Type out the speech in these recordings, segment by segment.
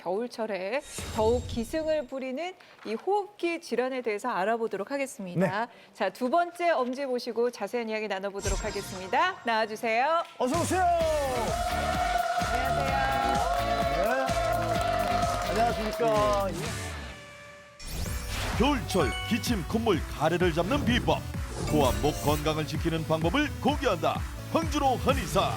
겨울철에 더욱 기승을 부리는 이 호흡기 질환에 대해서 알아보도록 하겠습니다. 자, 두 번째 엄지 모시고 자세한 이야기 나눠보도록 하겠습니다. 나와주세요. 어서 오세요. 안녕하세요. 네. 안녕하십니까. 겨울철 기침, 콧물, 가래를 잡는 비법, 코와 목 건강을 지키는 방법을 공개한다. 황준호 한의사.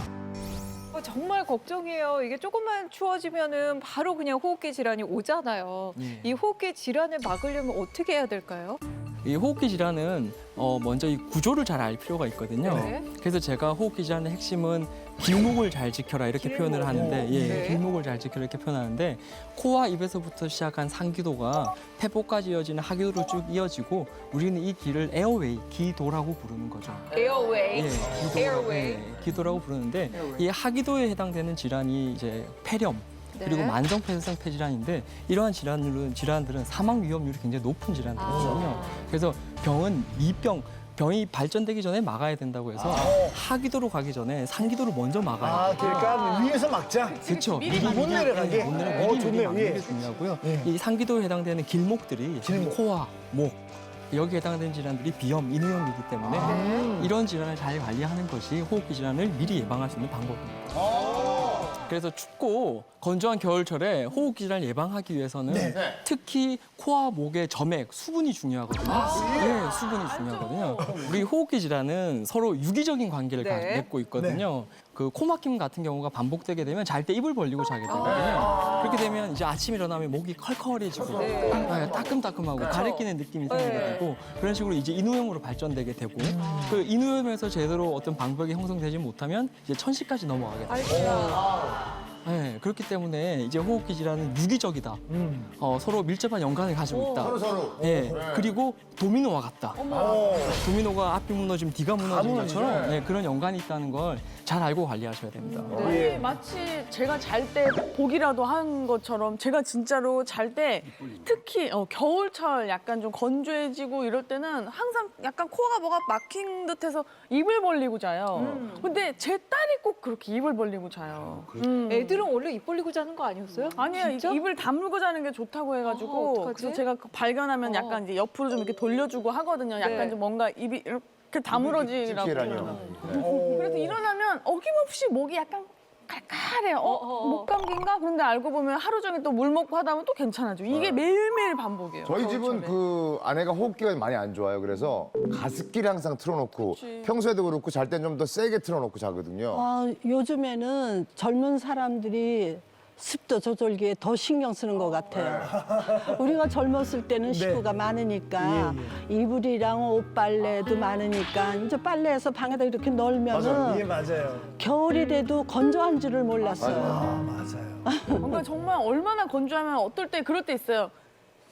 정말 걱정이에요. 이게 조금만 추워지면은 바로 그냥 호흡기 질환이 오잖아요. 이 호흡기 질환을 막으려면 어떻게 해야 될까요? 이 호흡기 질환은 먼저 이 구조를 잘 알 필요가 있거든요. 네. 그래서 제가 호흡기 질환의 핵심은 길목을 잘 지켜라 이렇게 표현을 하는데, 네. 길목을 잘 지켜라 이렇게 표현하는데, 코와 입에서부터 시작한 상기도가 폐포까지 이어지는 하기도로 쭉 이어지고, 우리는 이 길을 에어웨이, 기도라고 부르는 거죠. 에어웨이. 기도, 에어웨이. 기도라고 부르는데, 이 하기도에 해당되는 질환이 이제 폐렴, 그리고 네. 만성폐쇄성 폐질환인데, 이러한 질환들은 사망 위험률이 굉장히 높은 질환들이거든요. 그래서 병은 병이 발전되기 전에 막아야 된다고 해서 하기도로 가기 전에 상기도를 먼저 막아야 돼요. 그러니까 위에서 막자. 그렇죠. 미리 못 내려가게. 못 내려 미리 좋네요. 막는 예. 게 중요하고요. 예. 이 상기도에 해당되는 길목들이 길목. 코와 목, 여기에 해당되는 질환들이 비염, 인후염이기 때문에 이런 질환을 잘 관리하는 것이 호흡기 질환을 미리 예방할 수 있는 방법입니다. 그래서 춥고 건조한 겨울철에 호흡기 질환을 예방하기 위해서는 특히 코와 목의 점액, 수분이 중요하거든요. 네, 수분이 중요하거든요. 우리 호흡기 질환은 서로 유기적인 관계를 네. 맺고 있거든요. 그 코막힘 같은 경우가 반복되게 되면 잘 때 입을 벌리고 자게 되거든요. 그렇게 되면 이제 아침 일어나면 목이 컬컬해지고 따끔따끔하고 가래 끼는 느낌이 생기게 되고, 그런 식으로 이제 인후염으로 발전되게 되고, 그 인후염에서 제대로 어떤 방벽이 형성되지 못하면 이제 천식까지 넘어가게 돼요. 아이고야. 네, 그렇기 때문에 이제 호흡기 질환은 유기적이다. 서로 밀접한 연관을 가지고 있다. 서로. 네, 그리고 도미노와 같다. 도미노가 앞이 무너지면 뒤가 무너지는 것처럼 그런 연관이 있다는 걸 잘 알고 관리하셔야 됩니다. 아니, 마치 제가 잘 때 복이라도 한 것처럼 제가 진짜로 잘 때 특히 겨울철 약간 좀 건조해지고 이럴 때는 항상 약간 코가 뭐가 막힌 듯해서 입을 벌리고 자요. 근데 제 딸이 꼭 그렇게 입을 벌리고 자요. 애들은 원래 입 벌리고 자는 거 아니었어요? 아니에요. 진짜? 입을 다물고 자는 게 좋다고 해가지고 어떡하지? 그래서 제가 발견하면 약간 이제 옆으로 좀 이렇게 돌려주고 하거든요. 약간 네. 좀 뭔가 입이 이렇게 다물어지라고. 네. 그래서 일어나면 어김없이 목이 약간 칼칼해요. 목 감기인가? 그런데 알고 보면 하루 종일 또 물 먹고 하다 보면 또 괜찮아져. 이게 매일매일 반복이에요. 저희 집은 겨울철에. 그 아내가 호흡기가 많이 안 좋아요. 그래서 가습기를 항상 틀어놓고 평소에도 그렇고 잘 땐 좀 더 세게 틀어놓고 자거든요. 요즘에는 젊은 사람들이 습도 조절기에 더 신경 쓰는 것 같아요. 우리가 젊었을 때는 식구가 많으니까 이불이랑 옷 빨래도 많으니까 이제 빨래해서 방에다 이렇게 널면은 맞아요. 겨울이 돼도 건조한 줄을 몰랐어요. 맞아요. 그러니까 정말 얼마나 건조하면 어떨 때 그럴 때 있어요.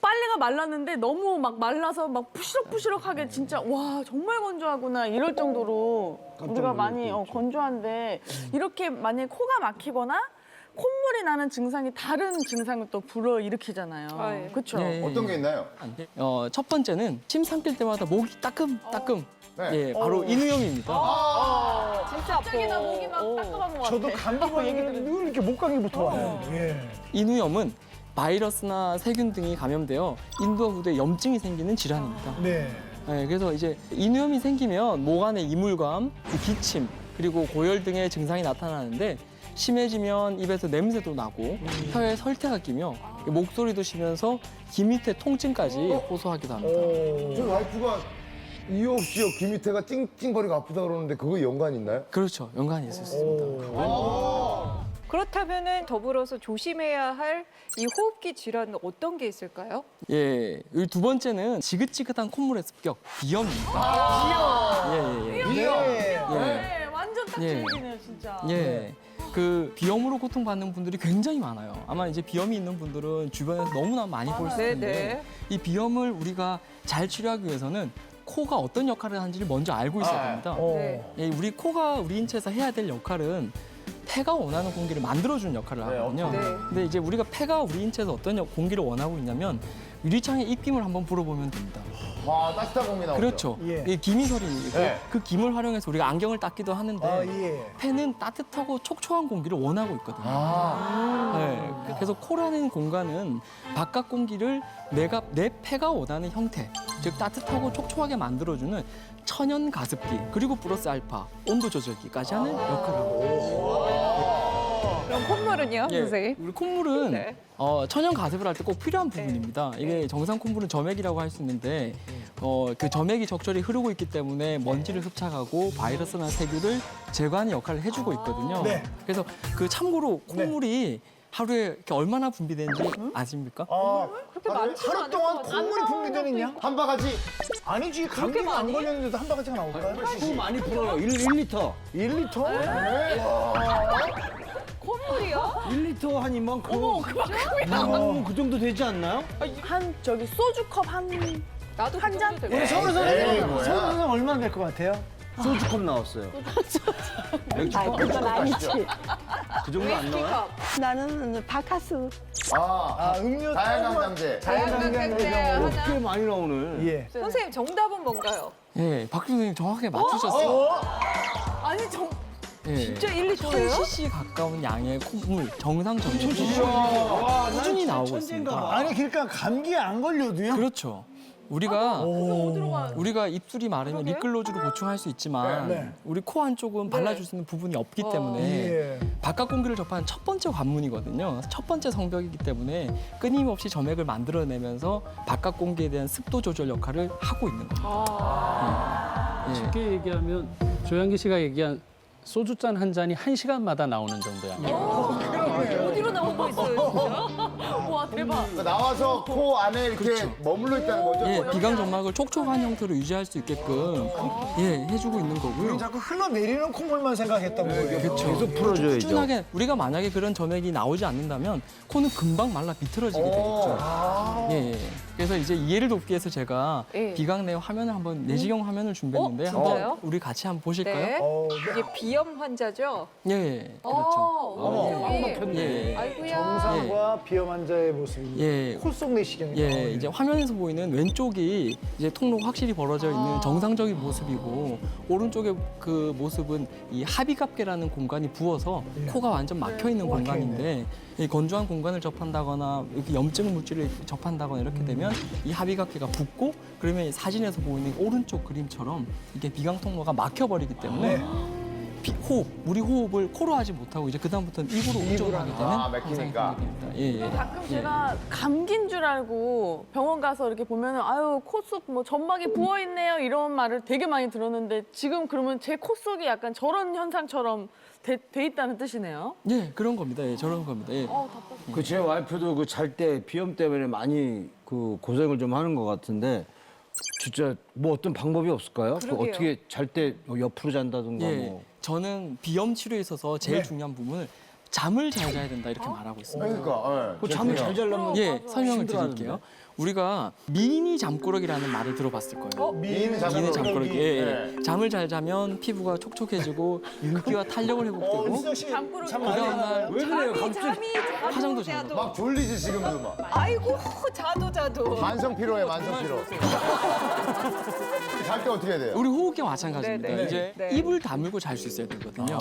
빨래가 말랐는데 너무 막 말라서 막 푸시럭푸시럭하게 진짜 와 정말 건조하구나 이럴 정도로 우리가 많이 건조한데 이렇게 만약에 코가 막히거나 콧물이 나는 증상이 다른 증상을 또 불어일으키잖아요. 예. 그렇죠? 네. 어떤 게 있나요? 첫 번째는 침 삼킬 때마다 목이 따끔. 네. 바로 인후염입니다. 진짜 아파. 갑자기 나 목이 막 따끔한 것 같아. 저도 감기 걸리면 늘 이렇게 목감기부터 와요. 예. 인후염은 바이러스나 세균 등이 감염되어 인두와 후두에 염증이 생기는 질환입니다. 네. 네, 그래서 이제 인후염이 생기면 목 안에 이물감, 기침, 그리고 고열 등의 증상이 나타나는데, 심해지면 입에서 냄새도 나고 혀에 설태가 끼며 목소리도 쉬면서 귀 밑에 통증까지 호소하기도 합니다. 저 와이프가 이유 없이요 귀 밑에가 찡찡거리고 아프다 그러는데 그거 연관이 있나요? 그렇죠. 연관이 있을 수 있습니다. 그렇다면은 더불어서 조심해야 할 이 호흡기 질환은 어떤 게 있을까요? 이 두 번째는 지긋지긋한 콧물의 습격, 비염입니다. 네, 완전 딱 예. 질리네요, 진짜. 그 비염으로 고통받는 분들이 굉장히 많아요. 아마 이제 비염이 있는 분들은 주변에서 너무나 많이 볼 수 있는데, 이 비염을 우리가 잘 치료하기 위해서는 코가 어떤 역할을 하는지를 먼저 알고 있어야 됩니다. 네. 우리 코가 우리 인체에서 해야 될 역할은 폐가 원하는 공기를 만들어주는 역할을 하거든요. 네. 근데 이제 우리가 폐가 우리 인체에서 어떤 공기를 원하고 있냐면 유리창에 입김을 한번 불어보면 됩니다. 와, 따뜻한 공기 나오죠. 그렇죠. 예. 이게 기미설이고 네. 그 김을 활용해서 우리가 안경을 닦기도 하는데 아, 예. 폐는 따뜻하고 촉촉한 공기를 원하고 있거든요. 아. 네. 그래서 코라는 공간은 바깥 공기를 내 폐가 원하는 형태, 즉 따뜻하고 촉촉하게 만들어주는 천연 가습기 그리고 플러스 알파 온도 조절기까지 하는 역할을 합니다. 그럼 콧물은요, 예, 선생님? 우리 콧물은 네. 천연 가습을 할 때 꼭 필요한 부분입니다. 이게 정상 콧물은 점액이라고 할 수 있는데 그 점액이 적절히 흐르고 있기 때문에 먼지를 흡착하고 바이러스나 세균을 제거하는 역할을 해주고 있거든요. 네. 그래서 그 참고로 콧물이 하루에 이렇게 얼마나 분비되는지 아십니까? 그렇게 많지는 하루 않을 동안 것 같아요. 콧물이 분비되느냐? 한 바가지. 아니지, 감기가 안 많이? 걸렸는데도 한 바가지가 나올까요? 코 많이 불어요. 1리터. 1리터? 콧물이요? 1리터 한 이만큼. 어머, 그만큼이야. 그 정도 되지 않나요? 한 저기 소주컵 한 나도 한 그 잔? 정도 되고. 우리 서울 에이, 선생님, 뭐야. 서울 선생님 얼마나 될 것 같아요? 소주컵 나왔어요. 아, 그건 아니지. 그 정도 안 나와요? 나는 바카스. 아, 음료 자연강장제. 자연강장제 꽤 하나. 많이 나오네. 예. 선생님 정답은 뭔가요? 예, 박 선생님 정확하게 맞추셨어요. 아니 저 예. 진짜 1리터예요? 1000cc 가까운 양의 콧물 정상 점수로 꾸준히 나오고 있습니다. 아니, 그러니까 감기에 안 걸려도요? 그렇죠. 우리가 들어가. 우리가 입술이 마르면 그러게요. 립글로즈로 보충할 수 있지만 네. 우리 코 안쪽은 발라줄 수 있는 부분이 없기 때문에 예. 바깥 공기를 접하는 첫 번째 관문이거든요. 첫 번째 성벽이기 때문에 끊임없이 점액을 만들어내면서 바깥 공기에 대한 습도 조절 역할을 하고 있는 겁니다. 예. 쉽게 얘기하면 조양기 씨가 얘기한 소주잔 한 잔이 1시간마다 나오는 정도야. 어디로 나오고 있어요, 진짜? 와 대박. 그러니까 나와서 코 안에 이렇게 그렇죠. 머물러 있다는 거죠? 예, 비강 점막을 촉촉한 형태로 유지할 수 있게끔 해주고 있는 거고요. 우리 자꾸 흘러내리는 콧물만 생각했던 거예요. 그렇죠. 계속 풀어줘야죠. 꾸준하게 우리가 만약에 그런 점액이 나오지 않는다면 코는 금방 말라 비틀어지게 되겠죠. 예, 예. 그래서 이제 이해를 돕기 위해서 제가 예. 비강 내 화면을 한번 내시경 화면을 준비했는데 진짜요? 한번 우리 같이 한번 보실까요? 네. 어, 이게 비염 환자죠? 예, 예, 그렇죠. 어머, 예, 예. 아이고야. 정상과 비염 환자의 모습입니다. 예. 콜속 내시경이 예, 나오네요. 이제 화면에서 보이는 왼쪽이 이제 통로가 확실히 벌어져 있는 정상적인 모습이고 오른쪽의 그 모습은 이 하비갑계라는 공간이 부어서 코가 완전 막혀 있는 공간인데 이 건조한 공간을 접한다거나 이렇게 염증 물질을 접한다거나 이렇게 되면 이 하비갑계가 붓고 그러면 이 사진에서 보이는 오른쪽 그림처럼 이게 비강 통로가 막혀버리기 때문에 우리 호흡을 코로 하지 못하고 이제 그다음부터는 입으로 운전을 하게 되는 아, 현상이 막히니까. 생깁니다. 예, 예. 가끔 제가 감기인 줄 알고 병원 가서 이렇게 보면은 아유 코 속 뭐 점막이 부어 있네요 이런 말을 되게 많이 들었는데 지금 그러면 제 코 속이 약간 저런 현상처럼 돼 있다는 뜻이네요. 예, 그런 겁니다. 예, 저런 겁니다. 예. 그 제 와이프도 그 잘 때 비염 때문에 많이 그 고생을 좀 하는 것 같은데 진짜 뭐 어떤 방법이 없을까요? 그 그러게요. 어떻게 잘 때 옆으로 잔다든가 예, 뭐. 저는 비염 치료에 있어서 제일 네. 중요한 부분을 잠을 잘 자야 된다 이렇게 말하고 있습니다. 그러니까. 예. 그 잠을 잘 자려면 예, 설명을 힘들어하는데. 드릴게요. 우리가 미니 잠꾸러기라는 말을 들어봤을 거예요. 미인 미니 잠꾸러기. 잠꾸러기. 예, 예. 네. 잠을 잘 자면 피부가 촉촉해지고 윤기와 탄력을 회복되고 민석 씨, 잠꾸러기. 참 그 많이 다음날 하나요? 왜 그래요? 갑자기 화장도 잘 자도. 막 졸리지, 지금도 막. 아이고, 자도. 만성 피로해, 만성 피로. 잘 때 어떻게 해야 돼요? 우리 호흡기 마찬가지입니다. 네, 네. 이제 네. 입을 다물고 잘 수 있어야 되거든요.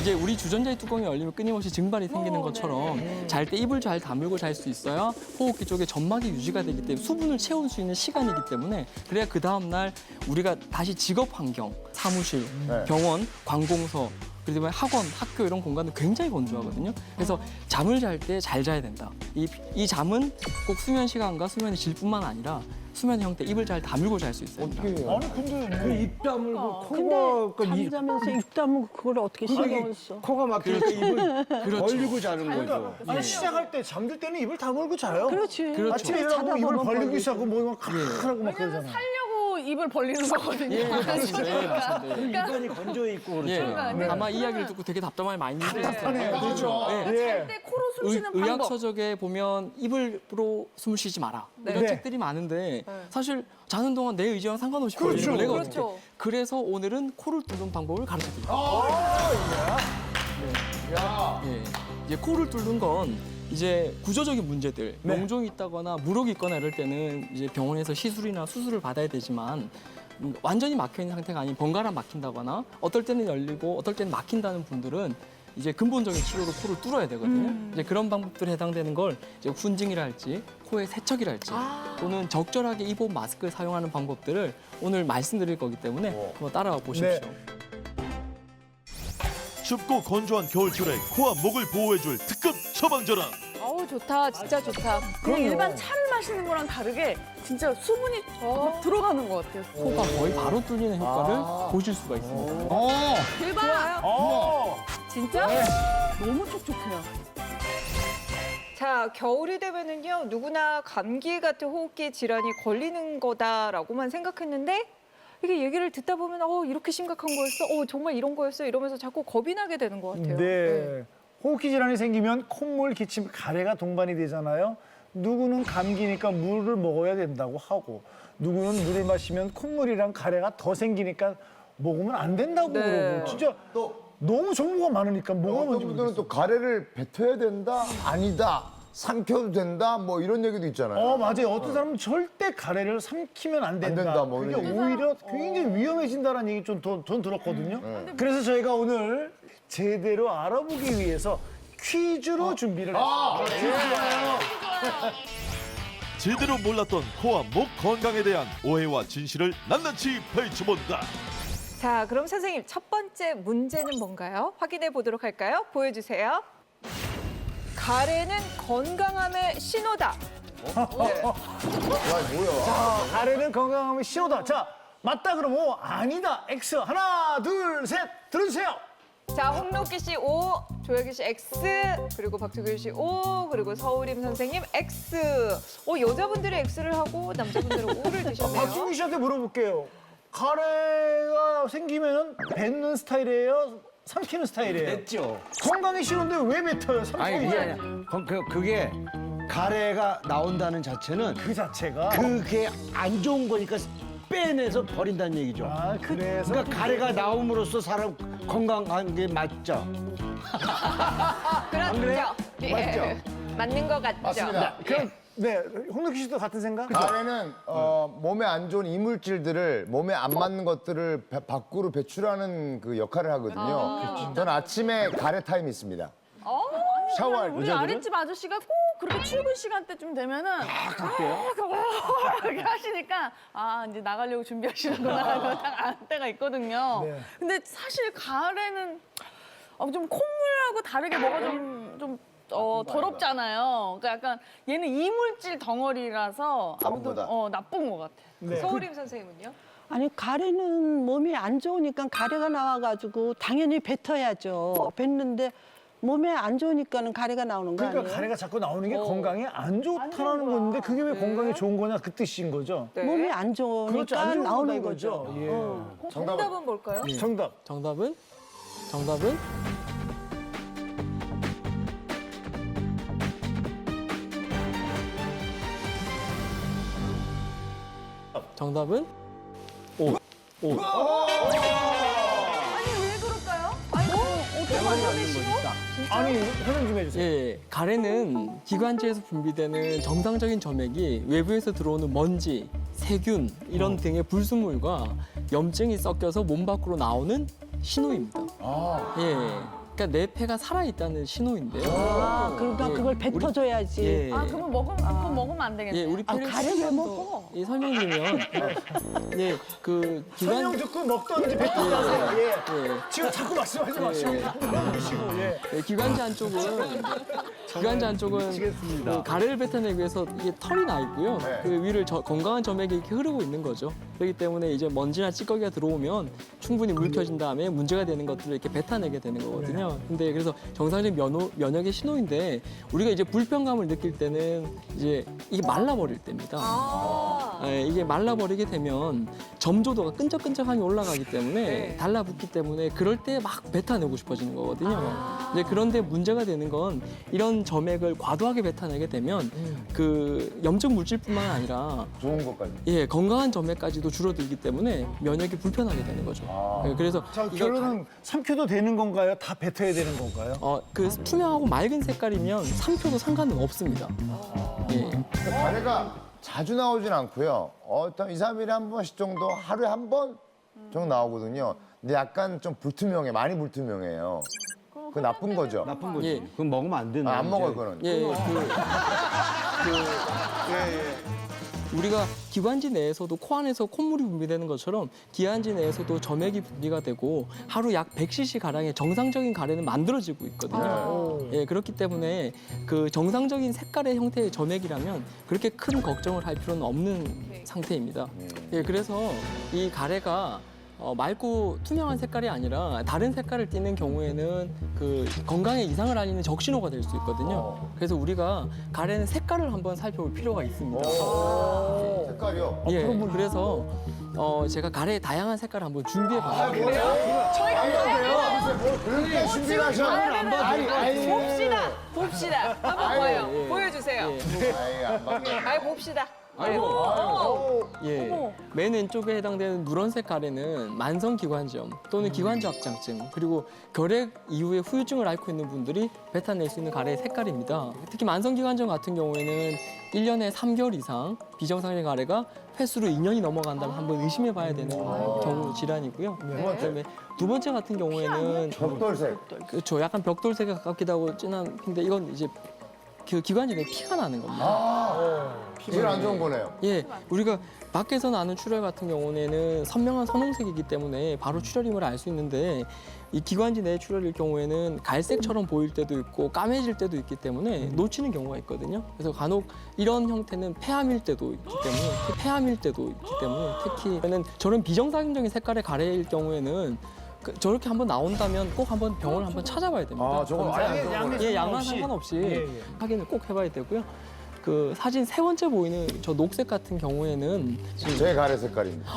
이제 우리 주전자의 뚜껑이 열리면 끊임없이 증발이 생기는 것처럼 잘 때 입을 잘 다물고 잘 수 있어야 호흡기 쪽에 점막이 유지가 되기 때문에 수분을 채울 수 있는 시간이기 때문에 그래야 그 다음 날 우리가 다시 직업 환경, 사무실, 네. 병원, 관공서 그다음에 학원, 학교 이런 공간은 굉장히 건조하거든요. 그래서 잠을 잘 때 잘 자야 된다. 이 잠은 꼭 수면 시간과 수면의 질뿐만 아니라 수면 형태 입을 잘 다물고 잘 수 있어야 된다. 아니, 근데 그 입 다물고 근데 코가 그러니까 잠자면서 입 다물고 그걸 어떻게 신경을 써? 코가 막히니까 입을 그렇죠. 벌리고 자는 거죠. 그러니까 아니, 시작할 때 잠들 때는 입을 다물고 자요. 그렇지. 그렇죠. 아침에 자다 일어나고 입을 보면 벌리고 벌리지. 있어고 뭐 카라고 막 그러잖아요. 살려고 입을 벌리는 거거든요. 예, 맞습니다. 예, 맞습니다. 예. 입안이 건조 있고 예, 그렇잖아. 아마 이 이야기를 듣고 되게 답답함이 많이 느끼셨을 텐데. 그렇죠. 예. 예. 때 코로 숨 쉬는 방법. 의학서적에 보면 입으로 숨을 쉬지 마라. 이런 네. 책들이 많은데 사실 자는 동안 내 의지와 상관없이 그렇죠. 걸리는 내가 그렇죠. 어떻게. 그래서 오늘은 코를 뚫는 방법을 가르쳐 드릴게요. 예, 이제 코를 뚫는 건 이제 구조적인 문제들, 명종이 있다거나 물혹이 있거나 이럴 때는 이제 병원에서 시술이나 수술을 받아야 되지만 완전히 막혀 있는 상태가 아닌 번갈아 막힌다거나 어떨 때는 열리고 어떨 때는 막힌다는 분들은 이제 근본적인 치료로 코를 뚫어야 되거든요. 이제 그런 방법들에 해당되는 걸 이제 훈증이랄지 코의 세척이랄지 또는 적절하게 입옷 마스크를 사용하는 방법들을 오늘 말씀드릴 거기 때문에 한번 따라와 보십시오. 춥고 건조한 겨울철에 코와 목을 보호해줄 특급 처방전은 어우, 좋다. 진짜 좋다. 그냥 일반 차를 마시는 거랑 다르게 진짜 수분이 막 들어가는 것 같아요. 코가 거의 바로 뚫리는 효과를 보실 수가 있습니다. 대박! 진짜? 너무 촉촉해요. 자, 겨울이 되면은요, 누구나 감기 같은 호흡기 질환이 걸리는 거다라고만 생각했는데 이게 얘기를 듣다 보면 이렇게 심각한 거였어? 정말 이런 거였어? 이러면서 자꾸 겁이 나게 되는 것 같아요. 네. 호흡기 질환이 생기면 콧물, 기침, 가래가 동반이 되잖아요. 누구는 감기니까 물을 먹어야 된다고 하고 누구는 물을 마시면 콧물이랑 가래가 더 생기니까 먹으면 안 된다고 네. 그러고 진짜 너무 정보가 많으니까 뭐가 어떤 뭔지 분들은 모르겠어요. 또 가래를 뱉어야 된다, 아니다, 삼켜도 된다, 뭐 이런 얘기도 있잖아요. 맞아요. 어떤 사람은 절대 가래를 삼키면 안 된다. 된다, 뭐 그게 이런 얘기. 오히려 굉장히 위험해진다는 얘기 전 들었거든요. 그래서 저희가 오늘 제대로 알아보기 위해서 퀴즈로 준비를 했습니다. 제대로 몰랐던 코와 목 건강에 대한 오해와 진실을 낱낱이 파헤쳐본다. 자, 그럼 선생님, 첫 번째 문제는 뭔가요? 확인해 보도록 할까요? 보여주세요. 가래는 건강함의 신호다. 가래는 건강하면 시오다. 자, 맞다 그러면 O, 아니다 X. 하나, 둘, 셋. 들어주세요. 자, 홍록기 씨 O, 조혁기 씨 X, 그리고 박두길 씨 O, 그리고 서우림 선생님 X. 여자분들이 X를 하고 남자분들은 O를 드셨네요. 박준기 씨한테 물어볼게요. 가래가 생기면 뱉는 스타일이에요? 삼키는 스타일이에요? 했죠. 건강에 싫은데 왜 뱉어요? 아니 삼키는 그게 아니야. 그게 가래가 나온다는 자체는 그 자체가. 그게 안 좋은 거니까 빼내서 버린다는 얘기죠. 그래서. 그러니까 가래가 나옴으로써 사람 건강한 게 맞죠. 그렇죠. 예. 맞죠? 맞는 것 같죠. 맞습니다. 그럼, 네, 홍록기 씨도 같은 생각? 가래는 몸에 안 좋은 이물질들을 몸에 안 맞는 것들을 밖으로 배출하는 그 역할을 하거든요. 저는 아침에 가래 타임이 있습니다. 샤워할 때. 우리 아랫집 아저씨가 꼭 그렇게 출근 시간대쯤 되면은 이렇게 하시니까 이제 나가려고 준비하시는구나 하고 딱 알 때가 있거든요. 네. 근데 사실 가래는 좀 콧물하고 다르게 뭐가 좀 더럽잖아요. 그러니까 약간 얘는 이물질 덩어리라서 아무튼 나쁜 나쁜 것 같아요. 네. 서우림 선생님은요? 아니 가래는 몸이 안 좋으니까 가래가 나와가지고 당연히 뱉어야죠. 뱉는데 몸에 안 좋으니까는 가래가 나오는 거 그러니까 아니에요? 가래가 자꾸 나오는 게 건강에 안 좋다는 좋은 거야. 건데 그게 왜 건강에 좋은 거냐 그 뜻인 거죠. 네. 몸이 안 좋으니까 그렇죠. 안 좋은 나오는 거다 거죠. 이거죠. 예. 정답은 뭘까요? 정답. 정답은 O. 아니 왜 그럴까요? 아니 어떻게 만들어내시고? 아니 설명 좀 해주세요. 예, 가래는 기관지에서 분비되는 정상적인 점액이 외부에서 들어오는 먼지, 세균 이런 등의 불순물과 염증이 섞여서 몸 밖으로 나오는 신호입니다. 예, 그러니까 내 폐가 살아 있다는 신호인데요. 그러니까 예, 그걸 뱉어줘야지. 예, 그러면 그건 먹으면 안 되겠네. 예, 우리 폐를 가래를 조금 더, 먹어. 예, 설명드리면, 예, 그 설명 기관, 듣고 먹던지 뱉던지 하세요. 예. 예, 지금 자꾸 말씀하지 마시고 그러시고 예. 예, 기관지 안쪽은 그 가래를 뱉어내기 위해서 이게 털이 나 있고요. 네. 그 위를 건강한 점액이 이렇게 흐르고 있는 거죠. 그렇기 때문에 이제 먼지나 찌꺼기가 들어오면 충분히 물켜진 다음에 문제가 되는 것들을 이렇게 뱉어내게 되는 거거든요. 근데 그래서 정상적인 면역의 신호인데 우리가 이제 불편감을 느낄 때는 이제 이게 말라버릴 때입니다. 이게 말라버리게 되면 점조도가 끈적끈적함이 올라가기 때문에 네. 달라붙기 때문에 그럴 때 막 뱉어내고 싶어지는 거거든요. 이제 그런데 문제가 되는 건 이런 점액을 과도하게 뱉어내게 되면 그 염증 물질뿐만 아니라 좋은 것까지. 예, 건강한 점액까지도 줄어들기 때문에 면역이 불편하게 되는 거죠. 예, 그래서 자, 이걸 결론은 삼켜도 되는 건가요? 다 뱉어야 되는 건가요? 그 투명하고 맑은 색깔이면 삼켜도 상관은 없습니다. 예. 가래가 자주 나오진 않고요. 일단 2, 3일에 한 번씩 정도, 하루에 한 번 정도 나오거든요. 근데 약간 좀 불투명해, 많이 불투명해요. 그거 나쁜 거죠? 나쁜 거지. 예. 그건 먹으면 안 되는 안 먹어요, 이제. 그거는. 예, 우리가 기관지 내에서도 코 안에서 콧물이 분비되는 것처럼 기관지 내에서도 점액이 분비가 되고 하루 약 100cc 가량의 정상적인 가래는 만들어지고 있거든요. 예, 그렇기 때문에 그 정상적인 색깔의 형태의 점액이라면 그렇게 큰 걱정을 할 필요는 없는 상태입니다. 예, 그래서 이 가래가 맑고 투명한 색깔이 아니라 다른 색깔을 띠는 경우에는 그 건강에 이상을 알리는 적신호가 될 수 있거든요. 그래서 우리가 가래는 색깔을 한번 살펴볼 필요가 있습니다. 색깔이요? 예, 그래서 제가 가래의 다양한 색깔을 한번 준비해봤습니다. 그렇게 준비를 하셔. 봅시다. 한번 봐요. 보여주세요. 아이, 안 받네. 봅시다. 예, 맨 왼쪽에 해당되는 누런색 가래는 만성기관지염 또는 기관지 확장증 그리고 결핵 이후에 후유증을 앓고 있는 분들이 뱉어낼 수 있는 가래의 색깔입니다. 특히 만성기관지염 같은 경우에는 1년에 3개월 이상 비정상적인 가래가 횟수로 2년이 넘어간다면 한번 의심해봐야 되는 경우 질환이고요. 그다음에 두 번째 같은 경우에는 벽돌색. 그렇죠, 약간 벽돌색에 가깝기도 하고 진한 핀데 이건 이제 그 기관지 내에 피가 나는 겁니다. 제일 안 좋은 거네요. 예, 우리가 밖에서 나는 출혈 같은 경우에는 선명한 선홍색이기 때문에 바로 출혈임을 알 수 있는데 이 기관지 내 출혈일 경우에는 갈색처럼 보일 때도 있고 까매질 때도 있기 때문에 놓치는 경우가 있거든요. 그래서 간혹 이런 형태는 폐암일 때도 있기 때문에 특히 저런 비정상적인 색깔의 가래일 경우에는 저렇게 한번 나온다면 꼭 한번 병원을 한번 찾아봐야 됩니다. 저거 아예 안 좋은 거네요. 예, 양만 상관없이 확인을 꼭 해봐야 되고요. 그 사진 세 번째 보이는 저 녹색 같은 경우에는 제 가래 색깔입니다.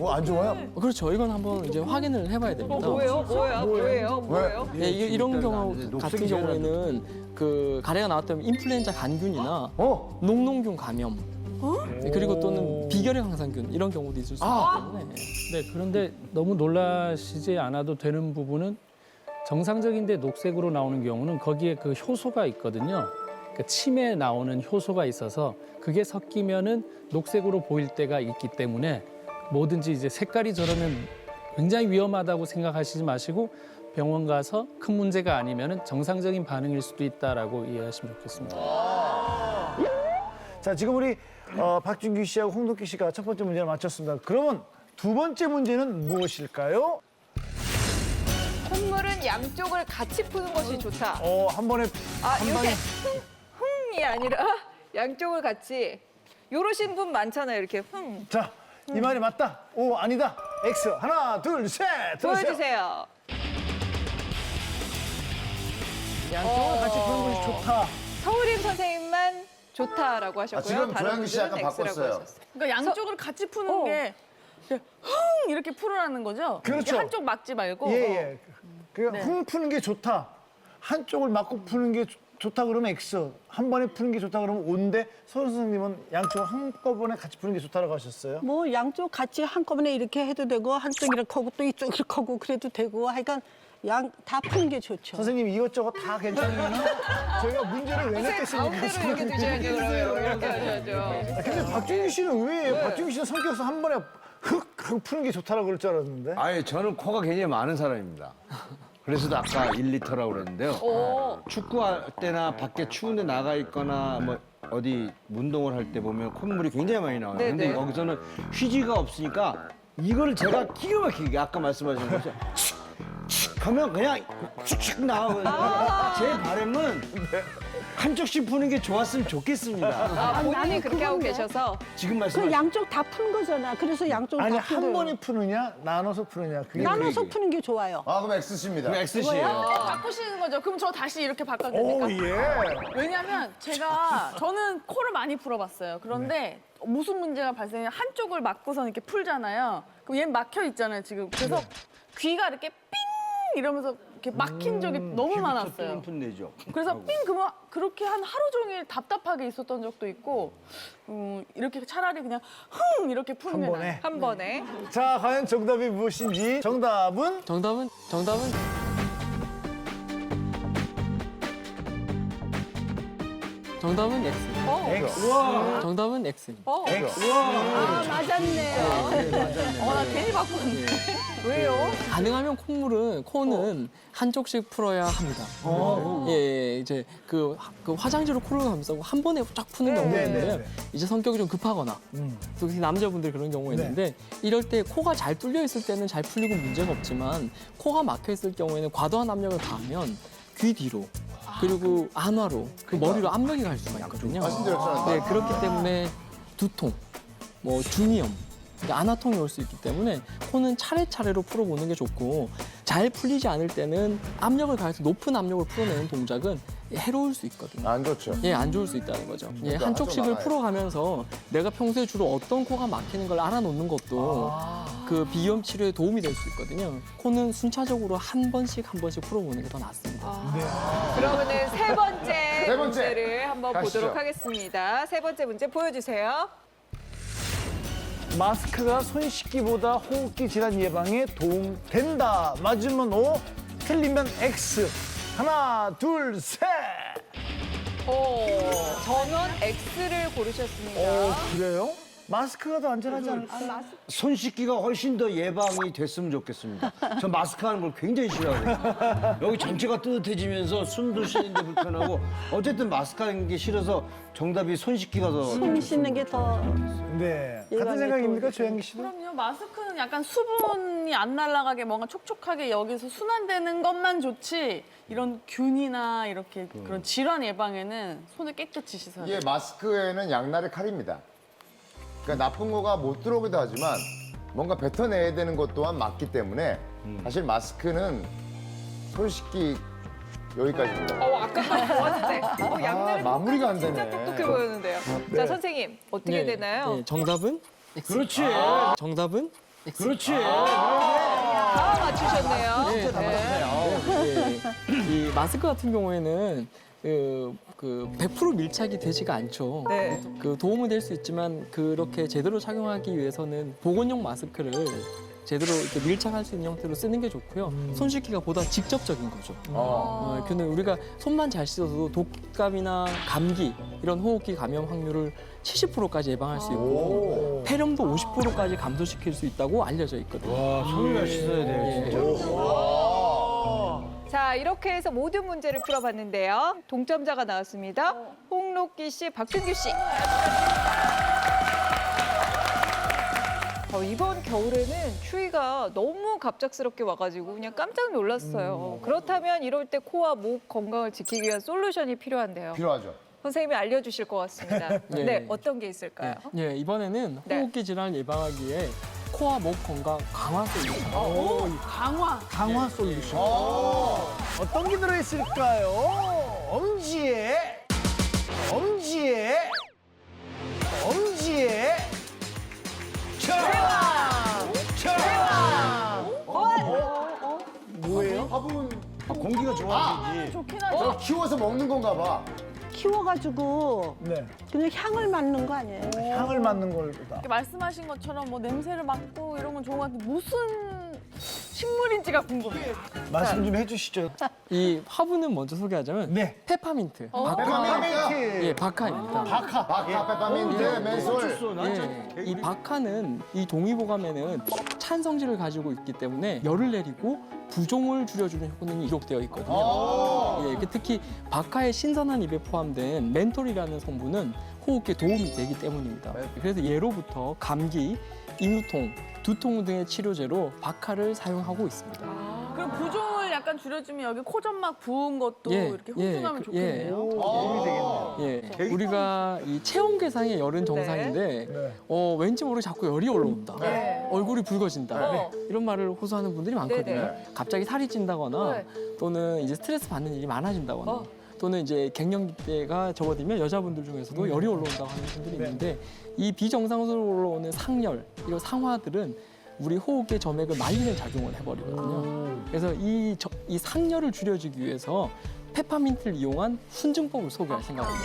안 좋아요? 그렇죠. 이건 한번 이제 확인을 해봐야 됩니다. 뭐예요? 예, 이런 경우 녹색이 같은 제일 경우에는 그 가래가 나왔다면 인플루엔자 간균이나 녹농균 감염 그리고 또는 비결핵 항상균 이런 경우도 있을 수 있기 때문에 네, 그런데 너무 놀라시지 않아도 되는 부분은 정상적인데 녹색으로 나오는 경우는 거기에 그 효소가 있거든요. 그 침에 나오는 효소가 있어서 그게 섞이면은 녹색으로 보일 때가 있기 때문에 뭐든지 이제 색깔이 저러면 굉장히 위험하다고 생각하시지 마시고 병원 가서 큰 문제가 아니면은 정상적인 반응일 수도 있다라고 이해하시면 좋겠습니다. 자, 지금 우리 박준규 씨하고 홍덕기 씨가 첫 번째 문제를 맞췄습니다. 그러면 두 번째 문제는 무엇일까요? 콧물은 양쪽을 같이 푸는 것이 좋다. 한 번에 한 방에 이렇게 흥이 아니라 양쪽을 같이 요러신 분 많잖아요. 이렇게 흥. 자, 이 말이 맞다. 오, 아니다. X. 하나, 둘, 셋. 들어주세요. 보여주세요. 양쪽을 같이 푸는 것이 좋다. 서울임 선생님만 좋다라고 하셨고요. 지금 다른 조양기 씨 약간 분들은 X라고 바꿨어요. 하셨어요. 그러니까 양쪽을 같이 푸는 게 흥 이렇게 풀으라는 거죠? 그렇죠. 이렇게 한쪽 막지 말고. 예. 흥 푸는 게 좋다. 한쪽을 맞고 푸는 게 좋다 그러면 X. 한 번에 푸는 게 좋다 그러면 O인데 서울 선생님은 양쪽을 한꺼번에 같이 푸는 게 좋다고 하셨어요. 뭐 양쪽 같이 한꺼번에 이렇게 해도 되고 한쪽 이렇게 하고 또 이쪽 이렇게 하고 그래도 되고 하여간 양 다 푸는 게 좋죠. 선생님 이것저것 다 괜찮으면 저희가 문제를 왜 냈겠습니까? 가운데로 이렇게 두셔야죠. 그러면 이렇게 하셔야죠. 근데 박준규 씨는 의외예요. 박준규 씨는 성격상 한 번에 흑 푸는 게 좋다라고 그럴 줄 알았는데. 아예 저는 코가 굉장히 많은 사람입니다. 그래서도 아까 1리터라고 그랬는데요. 축구할 때나 밖에 추운데 나가 있거나 뭐 어디 운동을 할 때 보면 콧물이 굉장히 많이 나와요. 근데 여기서는 휴지가 없으니까 이걸 제가 기가 막히게 아까 말씀하신 것처럼 하면 그냥 축축 나오거든요. 제 바람은 한쪽씩 푸는 게 좋았으면 좋겠습니다. 아, 본인이 나는 그렇게 하고 그건데. 계셔서 지금 그 말씀하신 양쪽 다 푸는 거잖아. 그래서 양쪽 아니 다 푸는 한 거예요. 번에 푸느냐 나눠서 푸느냐 그게 나눠서 푸는 게 좋아요. 아, 그럼 X씨입니다. 그 X씨예요. 바꾸시는 거죠? 그럼 저 다시 이렇게 바꿔도 오 됩니까? 예. 왜냐면 저는 코를 많이 풀어봤어요. 그런데 무슨 문제가 발생해 한쪽을 막고선 이렇게 풀잖아요. 그럼 얘는 막혀 있잖아요, 지금. 그래서 귀가 이렇게 삥 이러면서 이렇게 막힌 적이 너무 많았어요. 푼내죠. 그래서 삥 그러면 그렇게 한 하루 종일 답답하게 있었던 적도 있고 이렇게 차라리 그냥 흥 이렇게 푸는 게 한 나아요. 번에. 한 번에. 자 과연 정답이 무엇인지 정답은 정답은 X. X. 정답은 X. X. 아, 맞았네요. 나 괜히 바꾸는데. 왜요? 가능하면 코는 한쪽씩 풀어야 합니다. 예, 이제 그 화장지로 코를 감싸고 한 번에 쫙 푸는 경우가 있는데요. 이제 성격이 좀 급하거나 특히 남자분들 그런 경우가 있는데 이럴 때 코가 잘 뚫려 있을 때는 잘 풀리고 문제가 없지만 코가 막혀 있을 경우에는 과도한 압력을 가하면 귀 뒤로 그리고 안화로 그 머리로 압력이 갈 수가 있거든요. 말씀드렸잖아요. 네, 그렇기 때문에 두통, 뭐 중이염, 안화통이 올 수 있기 때문에 코는 차례차례로 풀어보는 게 좋고 잘 풀리지 않을 때는 압력을 가해서 높은 압력을 풀어내는 동작은 해로울 수 있거든요. 안 좋죠. 예, 안 좋을 수 있다는 거죠. 예, 진짜 한쪽씩을 나가요. 풀어가면서 내가 평소에 주로 어떤 코가 막히는 걸 알아놓는 것도 그 비염 치료에 도움이 될 수 있거든요. 코는 순차적으로 한 번씩 풀어보는 게 더 낫습니다. 그러면은 세 번째 번째. 문제를 한번 가시죠. 보도록 하겠습니다. 세 번째 문제 보여주세요. 마스크가 손 씻기보다 호흡기 질환 예방에 도움된다. 맞으면 O, 틀리면 X. 하나, 둘, 셋. 저는 X를 고르셨습니다. 그래요? 마스크가 더 안전하지 않을까? 손 씻기가 훨씬 더 예방이 됐으면 좋겠습니다. 저 마스크 하는 걸 굉장히 싫어하거든요. 여기 전체가 뜨뜻해지면서 숨도 쉬는데 불편하고 어쨌든 마스크 하는 게 싫어서 정답이 손 씻기가 더 숨 쉬는 게 더 네. 같은 예방에 생각입니까, 도움이 조양기 씨도? 그럼요. 마스크는 약간 수분이 안 날아가게 뭔가 촉촉하게 여기서 순환되는 것만 좋지 이런 균이나 이렇게 그런 질환 예방에는 손을 깨끗이 씻어야 돼요. 이게 마스크에는 양날의 칼입니다. 그러니까 나쁜 거가 못 들어오기도 하지만 뭔가 뱉어내야 되는 것 또한 맞기 때문에 사실 마스크는 손 씻기 여기까지입니다. 아까보다 좋았는데. 양날의 마무리가 안 진짜 되네. 똑똑해 보였는데요. 자, 선생님 어떻게 되나요? 네, 정답은 X. 그렇지. 정답은 X. 그렇지. 다 맞추셨네요. 네. 이 마스크 같은 경우에는 그 100% 밀착이 되지가 않죠. 네. 그 도움은 될 수 있지만 그렇게 제대로 착용하기 위해서는 보건용 마스크를 제대로 이렇게 밀착할 수 있는 형태로 쓰는 게 좋고요. 손 씻기가 보다 직접적인 거죠. 근데 우리가 손만 잘 씻어도 독감이나 감기 이런 호흡기 감염 확률을 70%까지 예방할 수 있고 폐렴도 50%까지 감소시킬 수 있다고 알려져 있거든요. 와, 손을 잘 씻어야 돼요, 진짜. 자, 이렇게 해서 모든 문제를 풀어봤는데요. 동점자가 나왔습니다. 홍록기 씨, 박준규 씨. 이번 겨울에는 추위가 너무 갑작스럽게 와가지고 그냥 깜짝 놀랐어요. 그렇다면 이럴 때 코와 목 건강을 지키기 위한 솔루션이 필요한데요. 필요하죠. 선생님이 알려주실 것 같습니다. 네. 네, 어떤 게 있을까요? 예, 이번에는 네. 호흡기 질환을 예방하기 위해 코와 목 건강 강화 솔루션. 강화. 강화 솔루션. 어떤 게 들어있을까요? 엄지에 뭐예요? 화분 공기가 좋아지지. 좋긴 하죠. 저 키워서 먹는 건가 봐. 키워가지고 네. 그냥 향을 맡는 거 아니에요? 향을 맡는 걸보다. 이렇게 말씀하신 것처럼 뭐 냄새를 맡고 이런 건 좋은 것 같은데 무슨 식물인지가 궁금해요. 말씀 좀 해주시죠. 이 화분은 먼저 소개하자면 네. 페퍼민트. 페퍼민트. 예, 바카입니다. 바카, 페퍼민트, 맨솔. 예, 이 바카는 이 동의보감에는 찬 성질을 가지고 있기 때문에 열을 내리고 부종을 줄여주는 효능이 기록되어 있거든요. 예, 특히 바카의 신선한 잎에 포함된 멘톨이라는 성분은 호흡기에 도움이 되기 때문입니다. 그래서 예로부터 감기, 인후통, 두통 등의 치료제로 바카를 사용하고 있습니다. 그럼 부종을 약간 줄여주면 여기 코점막 부은 것도 예, 이렇게 예, 훈증하면 그- 예. 좋겠네요. 도움이 되겠네요. 예, 우리가 이 체온 계상의 열은 정상인데 왠지 모르게 자꾸 열이 올라온다. 네. 얼굴이 붉어진다. 이런 말을 호소하는 분들이 많거든요. 네네. 갑자기 살이 찐다거나 네. 또는 이제 스트레스 받는 일이 많아진다거나 또는 이제 갱년기 때가 접어들면 여자분들 중에서도 열이 올라온다고 하는 분들이 있는데 이 비정상적으로 올라오는 상열, 이런 상화들은 우리 호흡의 점액을 말리는 작용을 해버리거든요. 그래서 이 상열을 줄여주기 위해서 페퍼민트를 이용한 훈증법을 소개할 생각입니다.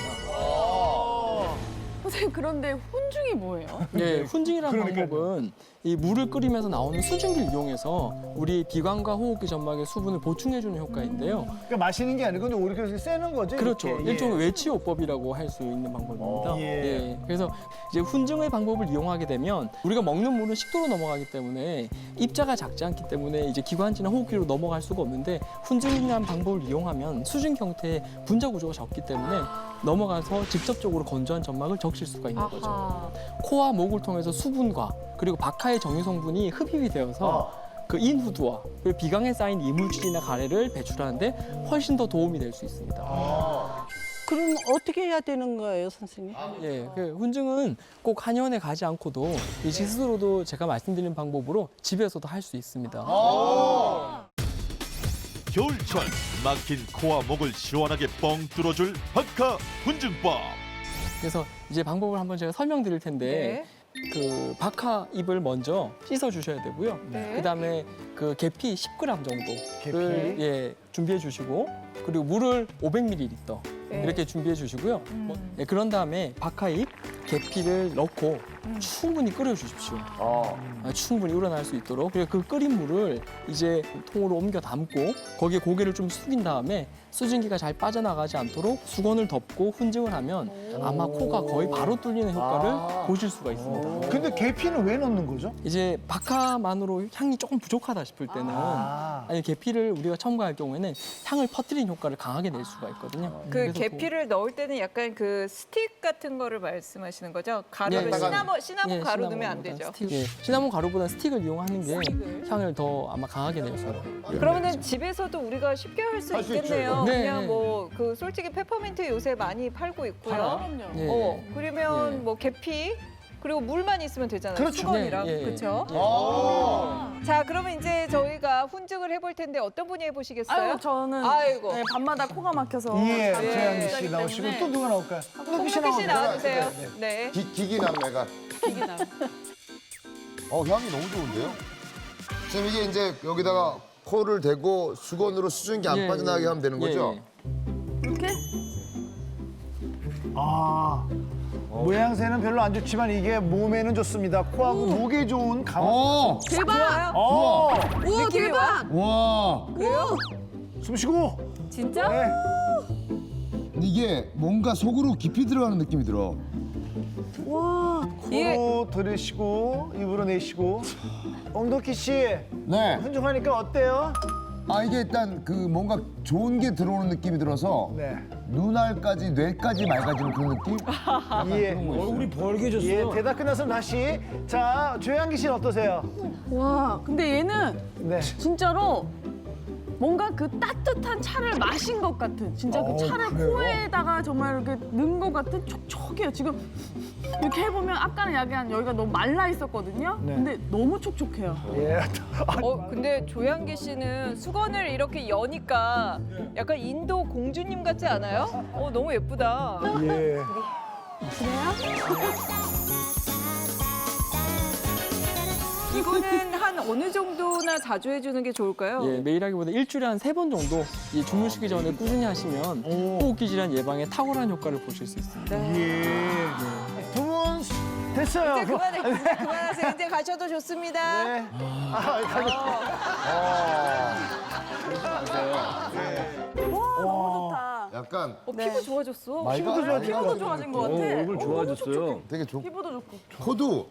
선생님 그런데 훈증이 뭐예요? 예, 훈증이라는 그러니까요. 방법은 이 물을 끓이면서 나오는 수증기를 이용해서 우리 비관과 호흡기 점막의 수분을 보충해주는 효과인데요. 그러니까 마시는 게 아니고 오히려 쐬는 거죠. 그렇죠. 이렇게. 예. 일종의 외치요법이라고 할 수 있는 방법입니다. 예. 그래서 이제 훈증의 방법을 이용하게 되면 우리가 먹는 물은 식도로 넘어가기 때문에 입자가 작지 않기 때문에 이제 기관지나 호흡기로 넘어갈 수가 없는데 훈증이라는 방법을 이용하면 수증기 형태의 분자 구조가 적기 때문에 넘어가서 직접적으로 건조한 점막을 적실 수가 있는 거죠. 코와 목을 통해서 수분과 그리고 박하의 정유 성분이 흡입이 되어서 그 인후두와 그리고 비강에 쌓인 이물질이나 가래를 배출하는데 훨씬 더 도움이 될 수 있습니다. 그럼 어떻게 해야 되는 거예요, 선생님? 예, 그 훈증은 꼭 한의원에 가지 않고도 이 스스로도 제가 말씀드린 방법으로 집에서도 할 수 있습니다. 겨울철 막힌 코와 목을 시원하게 뻥 뚫어줄 박하 훈증법. 그래서 이제 방법을 한번 제가 설명드릴 텐데 그 박하 잎을 먼저 씻어 주셔야 되고요. 네. 그다음에 그 계피 10g 정도를 계피? 예, 준비해 주시고 그리고 물을 500ml 네. 이렇게 준비해 주시고요. 예, 그런 다음에 박하잎, 계피를 넣고 충분히 끓여 주십시오. 충분히 우러날 수 있도록. 그리고 그 끓인 물을 이제 통으로 옮겨 담고 거기에 고개를 좀 숙인 다음에 수증기가 잘 빠져나가지 않도록 수건을 덮고 훈증을 하면 아마 코가 거의 바로 뚫리는 효과를 보실 수가 있습니다. 근데 계피는 왜 넣는 거죠? 이제 박하만으로 향이 조금 부족하다 싶을 때는 아니 계피를 우리가 첨가할 경우에는 향을 퍼뜨리는 효과를 강하게 낼 수가 있거든요. 그 그래서 계피를 넣을 때는 약간 그 스틱 같은 거를 말씀하시는 거죠? 가루를 예, 시나몬 예, 가루 넣으면 안 시나몬보다는 되죠. 스틱, 예, 시나몬 가루보다 스틱을 이용하는 게 스틱을. 향을 더 아마 강하게 내서. 그러면은 집에서도 우리가 쉽게 할 수 할수 있겠네요. 있죠. 네, 그냥 네. 뭐 그 솔직히 페퍼민트 요새 많이 팔고 있고요. 그럼요. 예. 그러면 예. 뭐 계피 그리고 물만 있으면 되잖아요. 그렇죠. 수건이랑 예, 예. 그렇죠. 예. 자, 그러면 이제 저희가 훈증을 해볼 텐데 어떤 분이 해보시겠어요? 아유 저는 아이고. 네, 밤마다 코가 막혀서 예, 잠을 최양기 못 씨 자기 나오시고 때문에 또 누가 나올까요? 홍석희 씨 나와주세요. 네. 기기남매가. 향이 너무 좋은데요? 지금 이게 이제 여기다가 코를 대고 수건으로 수증기 안 예, 빠져나가게 예. 하면 되는 거죠? 이렇게 아, 모양새는 별로 안 좋지만 이게 몸에는 좋습니다. 코하고 목에 좋은 강화. 대박! 어, 우와 대박! 와. 숨 쉬고. 진짜? 네. 이게 뭔가 속으로 깊이 들어가는 느낌이 들어. 이게 코로 들이쉬고 입으로 내쉬고. 엉덕희 씨, 네. 훈증하니까 어때요? 아 이게 일단 그 뭔가 좋은 게 들어오는 느낌이 들어서 네. 눈알까지 뇌까지 맑아지는 그런 느낌? 예. 얼굴이 벌개졌어요. 예, 대답 끝났으면 다시. 자, 조양기 씨는 어떠세요? 와 근데 얘는 네. 진짜로 뭔가 그 따뜻한 차를 마신 것 같은 진짜 그 차를 그래요? 코에다가 정말 이렇게 넣은 것 같은 촉촉해요. 지금 이렇게 해보면 아까는 약간 여기가 너무 말라 있었거든요. 네. 근데 너무 촉촉해요. 예. 근데 조양기 씨는 수건을 이렇게 여니까 약간 인도 공주님 같지 않아요? 너무 예쁘다. 예. 이거는 한 어느 정도나 자주 해주는 게 좋을까요? 예, 매일 하기보다 일주일에 한 3번 정도 이 주무시기 전에 꾸준히 하시면 호흡기 질환 예방에 탁월한 효과를 보실 수 있습니다. 예. 두 분 됐어요. 이제 그만하세요. 이제 가셔도 좋습니다. 네. 너무 좋다. 약간 피부 좋아졌어. 피부도 좋아지고. 피부도 좋아진 것 같아. 얼굴 좋아졌어요. 되게 좋. 피부도 좋고. 코도.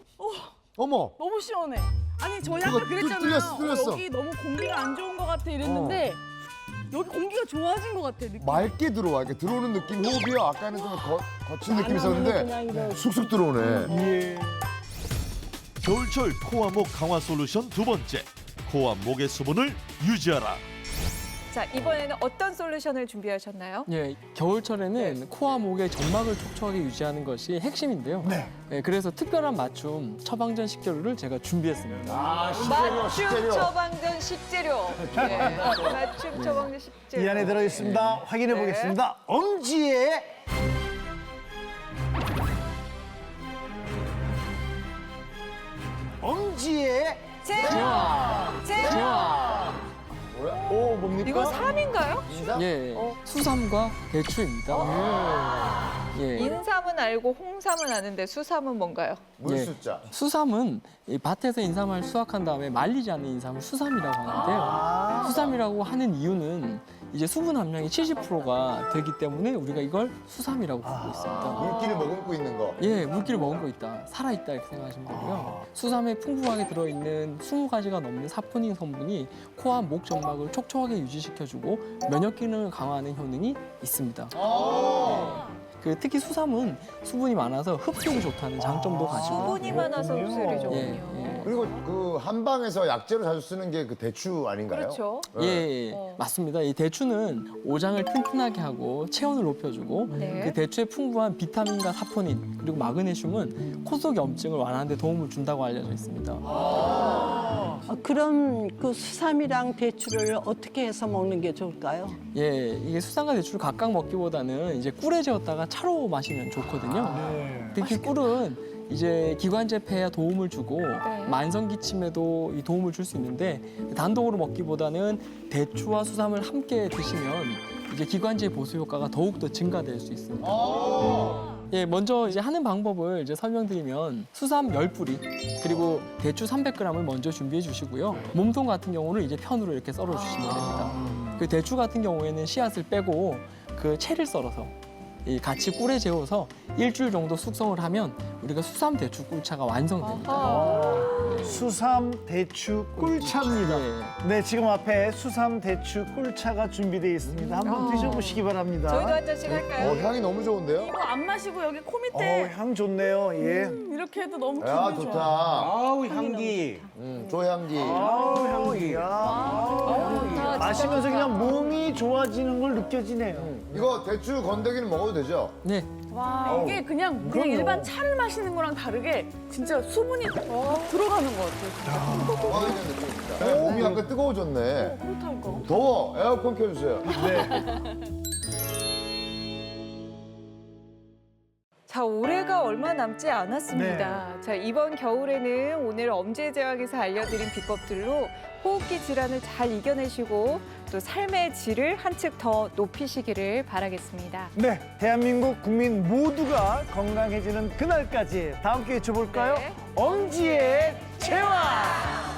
어머. 너무 시원해. 아니 저희 아까 그거 그랬잖아요. 뚫렸어. 여기 너무 공기가 안 좋은 것 같아 이랬는데 여기 공기가 좋아진 것 같아. 느낌. 맑게 들어와. 이렇게 들어오는 느낌. 호흡이요. 아까는 좀 거친 느낌이 있었는데 쑥쑥 들어오네. 겨울철 코와 목 강화 솔루션 두 번째. 코와 목의 수분을 유지하라. 자, 이번에는 어떤 솔루션을 준비하셨나요? 예, 겨울철에는 코와 목의 점막을 촉촉하게 유지하는 것이 핵심인데요. 예, 그래서 특별한 맞춤 처방전 식재료를 제가 준비했습니다. 맞춤 처방전 식재료. 네. 맞춤 처방전 식재료. 이 안에 들어 있습니다. 확인해 보겠습니다. 엄지의 제와. 오 뭡니까? 이거 삼인가요? 예, 수삼과 대추입니다. 예. 인삼은 알고 홍삼은 아는데 수삼은 뭔가요? 물숫자. 수삼은 이 밭에서 인삼을 수확한 다음에 말리지 않는 인삼을 수삼이라고 하는데요. 수삼이라고 하는 이유는 이제 수분 함량이 70%가 되기 때문에 우리가 이걸 수삼이라고 부르고 있습니다. 물기를 머금고 있는 거. 예, 물기를 머금고 있다, 살아있다 이렇게 생각하시면 되고요. 수삼에 풍부하게 들어있는 20가지가 넘는 사포닌 성분이 코와 목 점막을 촉촉하게 유지시켜주고 면역 기능을 강화하는 효능이 있습니다. 그 특히 수삼은 수분이 많아서 흡수력이 좋다는 장점도 가지고. 수분이 많아서 흡수율이 좋군요. 예, 예. 그리고 그 한방에서 약재로 자주 쓰는 게 그 대추 아닌가요? 그렇죠. 예, 맞습니다. 이 대추는 오장을 튼튼하게 하고 체온을 높여주고 네. 그 대추의 풍부한 비타민과 사포닌 그리고 마그네슘은 코 속 염증을 완화하는 데 도움을 준다고 알려져 있습니다. 그럼 그 수삼이랑 대추를 어떻게 해서 먹는 게 좋을까요? 예, 이게 수삼과 대추를 각각 먹기보다는 이제 꿀에 재웠다가 차로 마시면 좋거든요. 특히 꿀은 이제 기관지 폐에 도움을 주고 만성 기침에도 이 도움을 줄 수 있는데 단독으로 먹기보다는 대추와 수삼을 함께 드시면 이제 기관지의 보수 효과가 더욱 더 증가될 수 있습니다. 예, 먼저 이제 하는 방법을 이제 설명드리면 수삼 10뿌리 그리고 대추 300g을 먼저 준비해 주시고요. 몸통 같은 경우는 이제 편으로 이렇게 썰어 주시면 됩니다. 그 대추 같은 경우에는 씨앗을 빼고 그 채를 썰어서 이 같이 꿀에 재워서 일주일 정도 숙성을 하면 우리가 수삼 대추 꿀차가 완성됩니다. 수삼 대추 꿀차입니다. 네, 지금 앞에 수삼 대추 꿀차가 준비되어 있습니다. 한번 드셔보시기 바랍니다. 저희도 한 잔씩 할까요? 향이 너무 좋은데요? 이거 안 마시고 여기 코 밑에 향 좋네요. 예. 이렇게 해도 너무 기분이 야, 좋아. 좋다. 아우 향기. 조향기. 좋다, 마시면서 진짜 그냥 몸이 좋아지는 걸 느껴지네요. 이거 대추 건더기는 먹어도 되죠? 네, 와, 이게 그냥 일반 차를 마시는 거랑 다르게 진짜 수분이 들어가는 것 같아요. 건강해지는 느낌입니다. 몸이 약간 뜨거워졌네. 그렇다니까. 더워. 에어컨 켜주세요. 자, 올해가 얼마 남지 않았습니다. 자, 이번 겨울에는 오늘 엄지제왕에서 알려드린 비법들로 호흡기 질환을 잘 이겨내시고 또 삶의 질을 한층 더 높이시기를 바라겠습니다. 네, 대한민국 국민 모두가 건강해지는 그날까지 다 함께 외쳐볼까요? 네. 엄지의 제왕!